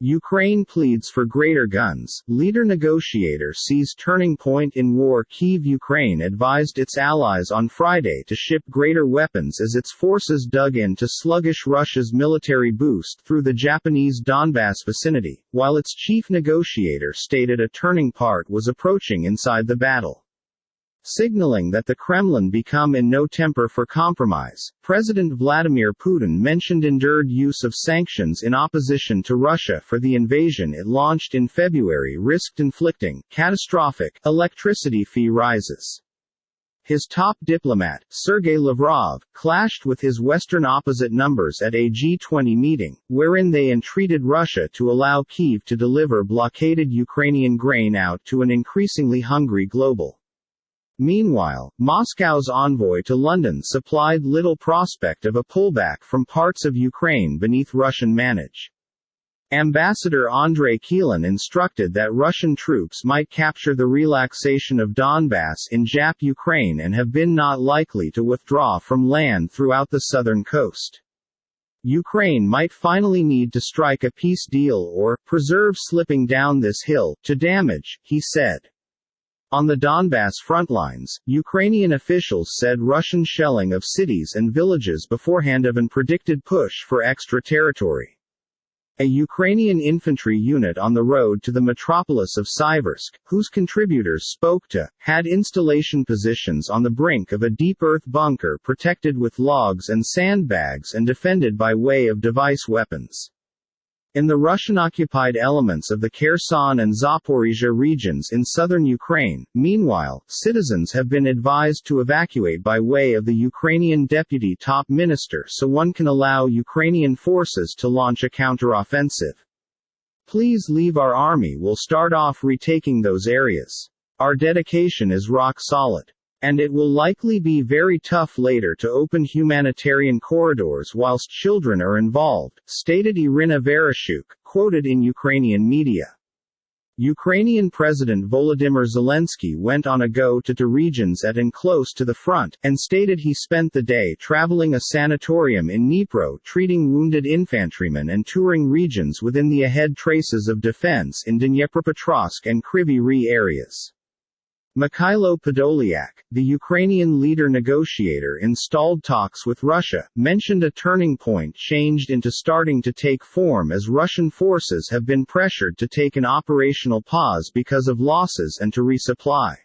Ukraine pleads for greater guns. Leader Negotiator sees turning point in war. Kyiv. Ukraine advised its allies on Friday to ship greater weapons as its forces dug into sluggish Russia's military boost through the Japanese Donbass vicinity, while its chief negotiator stated a turning point was approaching inside the battle. Signaling that the Kremlin become in no temper for compromise, President Vladimir Putin mentioned endured use of sanctions in opposition to Russia for the invasion it launched in February risked inflicting catastrophic electricity fee rises. His top diplomat, Sergei Lavrov, clashed with his Western opposite numbers at a G20 meeting, wherein they entreated Russia to allow Kyiv to deliver blockaded Ukrainian grain out to an increasingly hungry global. Meanwhile, Moscow's envoy to London supplied little prospect of a pullback from parts of Ukraine beneath Russian manage. Ambassador Andrei Kelin instructed that Russian troops might capture the relaxation of Donbass in Jap Ukraine and have been not likely to withdraw from land throughout the southern coast. Ukraine might finally need to strike a peace deal or preserve slipping down this hill to damage, he said. On the Donbass frontlines, Ukrainian officials said Russian shelling of cities and villages beforehand of an predicted push for extra territory. A Ukrainian infantry unit on the road to the metropolis of Siversk, whose contributors spoke to, had installation positions on the brink of a deep earth bunker protected with logs and sandbags and defended by way of device weapons. In the Russian-occupied elements of the Kherson and Zaporizhia regions in southern Ukraine, meanwhile, citizens have been advised to evacuate by way of the Ukrainian deputy top minister so one can allow Ukrainian forces to launch a counteroffensive. Please leave our army. We'll start off retaking those areas. Our dedication is rock solid. And it will likely be very tough later to open humanitarian corridors whilst children are involved, stated Irina Vereshchuk, quoted in Ukrainian media. Ukrainian President Volodymyr Zelensky went on a go-to regions at and close to the front, and stated he spent the day traveling a sanatorium in Dnipro treating wounded infantrymen and touring regions within the ahead traces of defense in Dnipropetrovsk and Kryvyi Rih areas. Mikhailo Podolyak, the Ukrainian leader negotiator in stalled talks with Russia, mentioned a turning point changed into starting to take form as Russian forces have been pressured to take an operational pause because of losses and to resupply.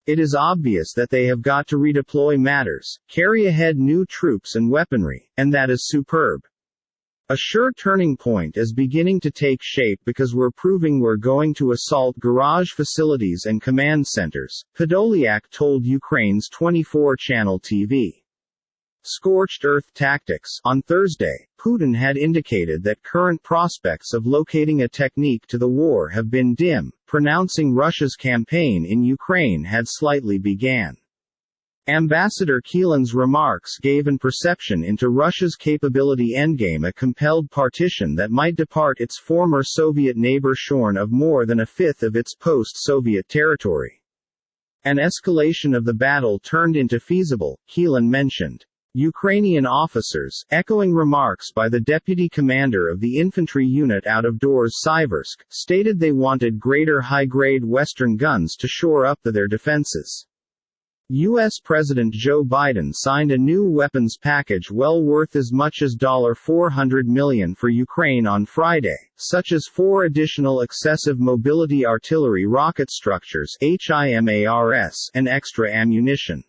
It is obvious that they have got to redeploy matters, carry ahead new troops and weaponry, and that is superb. A sure turning point is beginning to take shape because we're proving we're going to assault garage facilities and command centers, Podolyak told Ukraine's 24-channel TV. Scorched earth tactics. On Thursday, Putin had indicated that current prospects of locating a technique to the war have been dim, pronouncing Russia's campaign in Ukraine had slightly began. Ambassador Keelan's remarks gave an perception into Russia's capability endgame, a compelled partition that might depart its former Soviet neighbor shorn of more than a fifth of its post-Soviet territory. An escalation of the battle turned into feasible, Keelan mentioned. Ukrainian officers, echoing remarks by the deputy commander of the infantry unit out of doors Siversk, stated they wanted greater high-grade Western guns to shore up their defenses. U.S. President Joe Biden signed a new weapons package well worth as much as $400 million for Ukraine on Friday, such as 4 additional excessive mobility artillery rocket structures (HIMARS) and extra ammunition.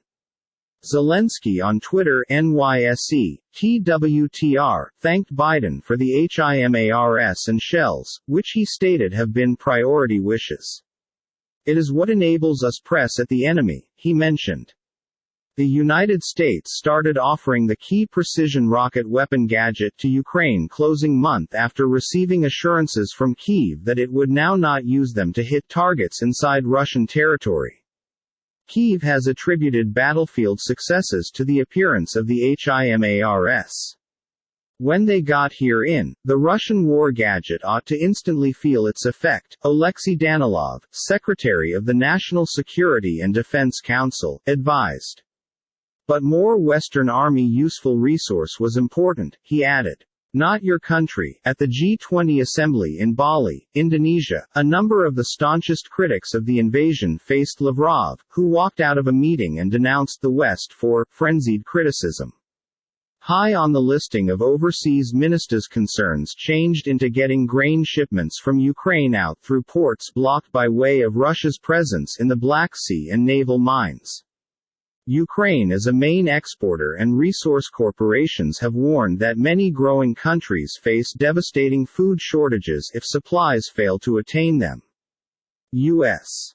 Zelensky on Twitter NYSE, TWTR, thanked Biden for the HIMARS and shells, which he stated have been priority wishes. It is what enables us press at the enemy, he mentioned. The United States started offering the key precision rocket weapon gadget to Ukraine closing month after receiving assurances from Kyiv that it would now not use them to hit targets inside Russian territory. Kyiv has attributed battlefield successes to the appearance of the HIMARS. When they got here in, the Russian war gadget ought to instantly feel its effect, Alexei Danilov, Secretary of the National Security and Defense Council, advised. But more Western Army useful resource was important, he added. Not your country. At the G20 assembly in Bali, Indonesia, a number of the staunchest critics of the invasion faced Lavrov, who walked out of a meeting and denounced the West for frenzied criticism. High on the listing of overseas ministers' concerns changed into getting grain shipments from Ukraine out through ports blocked by way of Russia's presence in the Black Sea and naval mines. Ukraine is a main exporter, and resource corporations have warned that many growing countries face devastating food shortages if supplies fail to attain them. U.S.